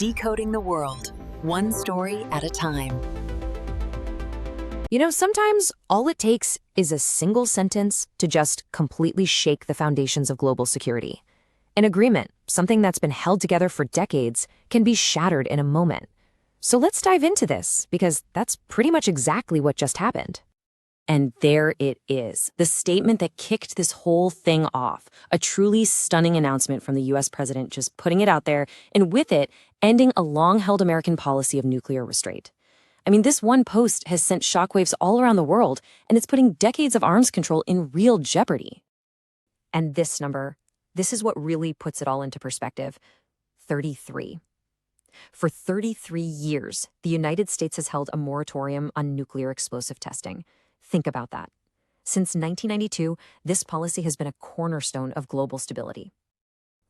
Decoding the world, one story at a time. You know, sometimes all it takes is a single sentence to just completely shake the foundations of global security. An agreement, something that's been held together for decades, can be shattered in a moment. So let's dive into this, because that's pretty much exactly what just happened. And there it is, the statement that kicked this whole thing off, a truly stunning announcement from the US president just putting it out there, and with it, ending a long-held American policy of nuclear restraint. I mean, this one post has sent shockwaves all around the world, and it's putting decades of arms control in real jeopardy. And this number, this is what really puts it all into perspective: 33. For 33 years, the United States has held a moratorium on nuclear explosive testing. Think about that. Since 1992, this policy has been a cornerstone of global stability.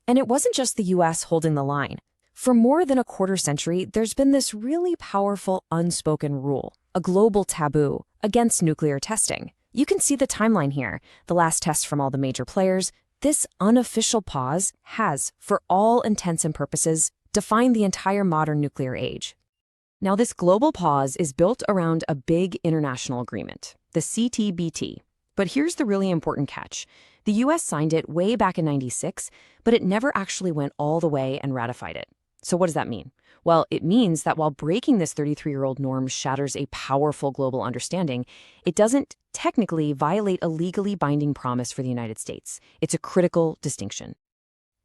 And it wasn't just the US holding the line. For more than a quarter century, there's been this really powerful unspoken rule, a global taboo, against nuclear testing. You can see the timeline here. The last tests from all the major players. This unofficial pause has, for all intents and purposes, defined the entire modern nuclear age. Now, this global pause is built around a big international agreement, the CTBT. But here's the really important catch. The US signed it way back in '96, but it never actually went all the way and ratified it. So what does that mean? Well, it means that while breaking this 33-year-old norm shatters a powerful global understanding, it doesn't technically violate a legally binding promise for the United States. It's a critical distinction.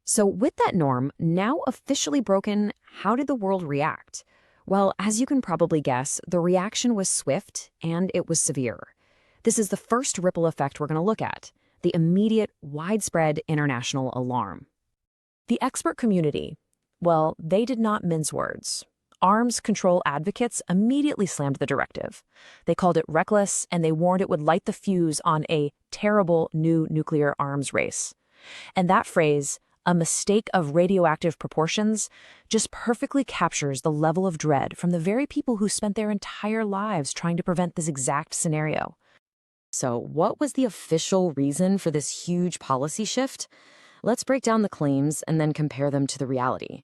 So with that norm now officially broken, how did the world react? Well, as you can probably guess, the reaction was swift and it was severe. This is the first ripple effect we're going to look at, the immediate, widespread international alarm. The expert community, well, they did not mince words. Arms control advocates immediately slammed the directive. They called it reckless, and they warned it would light the fuse on a terrible new nuclear arms race. And that phrase, a mistake of radioactive proportions, just perfectly captures the level of dread from the very people who spent their entire lives trying to prevent this exact scenario. So what was the official reason for this huge policy shift? Let's break down the claims and then compare them to the reality.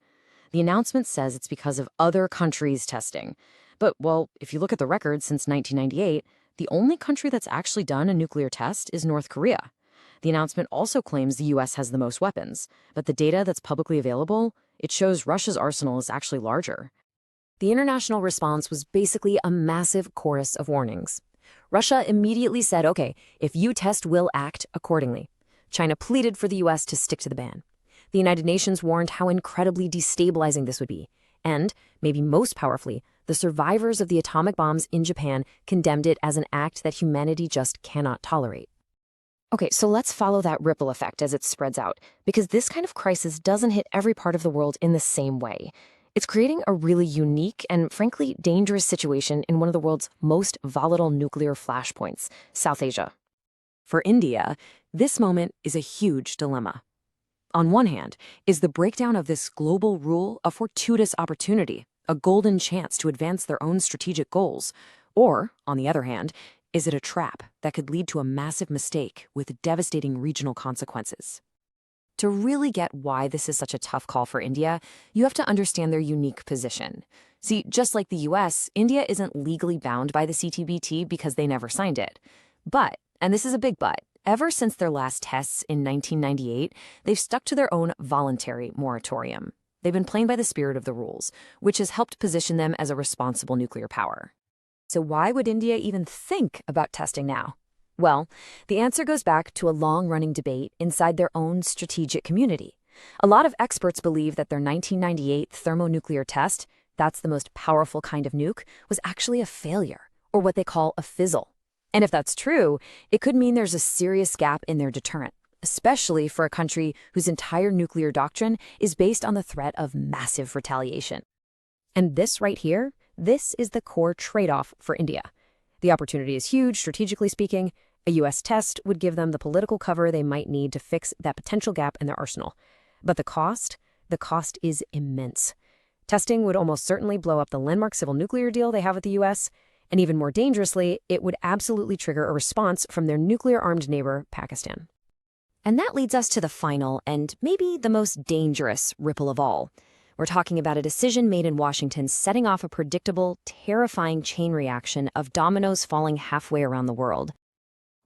The announcement says it's because of other countries' testing. But, well, if you look at the record since 1998, the only country that's actually done a nuclear test is North Korea. The announcement also claims the US has the most weapons, but the data that's publicly available, it shows Russia's arsenal is actually larger. The international response was basically a massive chorus of warnings. Russia immediately said, okay, if you test, we'll act accordingly. China pleaded for the US to stick to the ban. The United Nations warned how incredibly destabilizing this would be. And, maybe most powerfully, the survivors of the atomic bombs in Japan condemned it as an act that humanity just cannot tolerate. Okay, so let's follow that ripple effect as it spreads out, because this kind of crisis doesn't hit every part of the world in the same way. It's creating a really unique and, frankly, dangerous situation in one of the world's most volatile nuclear flashpoints, South Asia. For India, this moment is a huge dilemma. On one hand, is the breakdown of this global rule a fortuitous opportunity, a golden chance to advance their own strategic goals? Or, on the other hand, is it a trap that could lead to a massive mistake with devastating regional consequences? To really get why this is such a tough call for India, you have to understand their unique position. See, just like the US, India isn't legally bound by the CTBT because they never signed it. But, and this is a big but, ever since their last tests in 1998, they've stuck to their own voluntary moratorium. They've been playing by the spirit of the rules, which has helped position them as a responsible nuclear power. So why would India even think about testing now? Well, the answer goes back to a long-running debate inside their own strategic community. A lot of experts believe that their 1998 thermonuclear test, that's the most powerful kind of nuke, was actually a failure, or what they call a fizzle. And if that's true, it could mean there's a serious gap in their deterrent, especially for a country whose entire nuclear doctrine is based on the threat of massive retaliation. And this right here, this is the core trade-off for India. The opportunity is huge, strategically speaking. A US test would give them the political cover they might need to fix that potential gap in their arsenal. But the cost is immense. Testing would almost certainly blow up the landmark civil nuclear deal they have with the US, and even more dangerously, it would absolutely trigger a response from their nuclear-armed neighbor, Pakistan. And that leads us to the final and maybe the most dangerous ripple of all. We're talking about a decision made in Washington setting off a predictable, terrifying chain reaction of dominoes falling halfway around the world.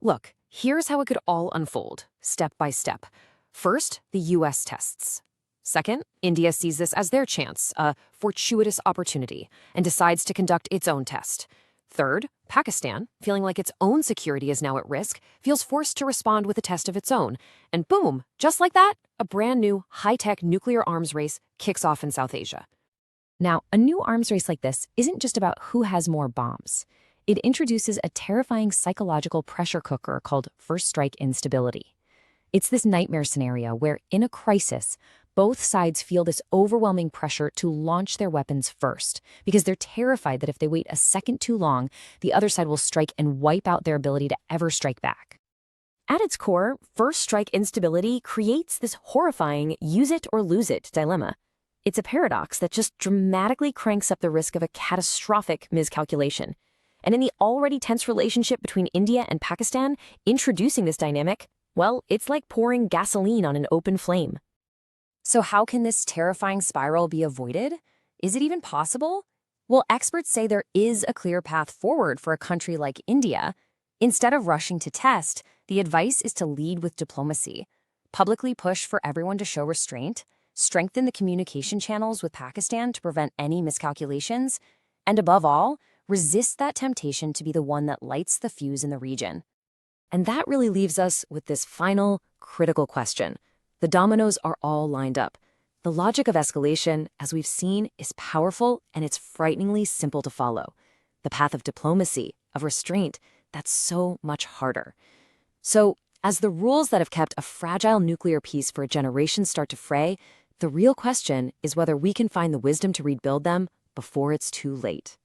Look, here's how it could all unfold, step by step. First, the U.S. tests. Second, India sees this as their chance, a fortuitous opportunity, and decides to conduct its own test. Third, Pakistan, feeling like its own security is now at risk, feels forced to respond with a test of its own. And boom, just like that, a brand new, high-tech nuclear arms race kicks off in South Asia. Now, a new arms race like this isn't just about who has more bombs. It introduces a terrifying psychological pressure cooker called first strike instability. It's this nightmare scenario where, in a crisis, both sides feel this overwhelming pressure to launch their weapons first, because they're terrified that if they wait a second too long, the other side will strike and wipe out their ability to ever strike back. At its core, first strike instability creates this horrifying use it or lose it dilemma. It's a paradox that just dramatically cranks up the risk of a catastrophic miscalculation. And in the already tense relationship between India and Pakistan, introducing this dynamic, well, it's like pouring gasoline on an open flame. So how can this terrifying spiral be avoided? Is it even possible? Well, experts say there is a clear path forward for a country like India. Instead of rushing to test, the advice is to lead with diplomacy, publicly push for everyone to show restraint, strengthen the communication channels with Pakistan to prevent any miscalculations, and above all, resist that temptation to be the one that lights the fuse in the region. And that really leaves us with this final, critical question. The dominoes are all lined up. The logic of escalation, as we've seen, is powerful and it's frighteningly simple to follow. The path of diplomacy, of restraint, that's so much harder. So, as the rules that have kept a fragile nuclear peace for a generation start to fray, the real question is whether we can find the wisdom to rebuild them before it's too late.